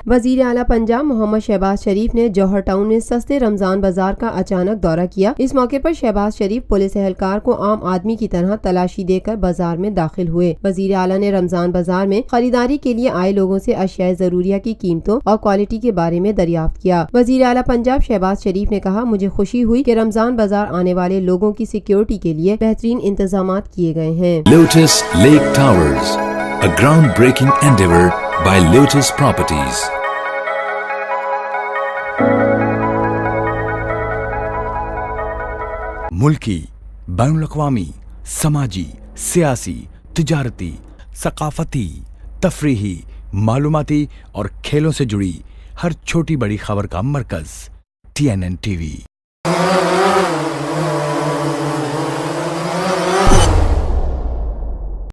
वजीर आला पंजाब मोहम्मद शहबाज शरीफ ने जौहर टाउन में सस्ते रमजान बाजार का अचानक दौरा किया। इस मौके पर शहबाज शरीफ पुलिस एहलकार को आम आदमी की तरह तलाशी देकर बाजार में दाखिल हुए। वजीर आला ने रमजान बाजार में खरीदारी के लिए आए लोगों से अशिया जरूरिया की कीमतों और क्वालिटी के बारे में दरियाफ्त किया। वजीर आला पंजाब शहबाज शरीफ ने कहा, मुझे खुशी हुई कि रमजान बाजार आने वाले लोगों की सिक्योरिटी के लिए बेहतरीन इंतजाम किए गए हैं। Lotus lake towers, a groundbreaking endeavor by Lotus Properties. मुल्की, बैनुल-अक़वामी, समाजी, सियासी, तिजारती, सकाफती, तफरीही, मालूमाती और खेलों से जुड़ी हर छोटी बड़ी खबर का मरकज TNN TV।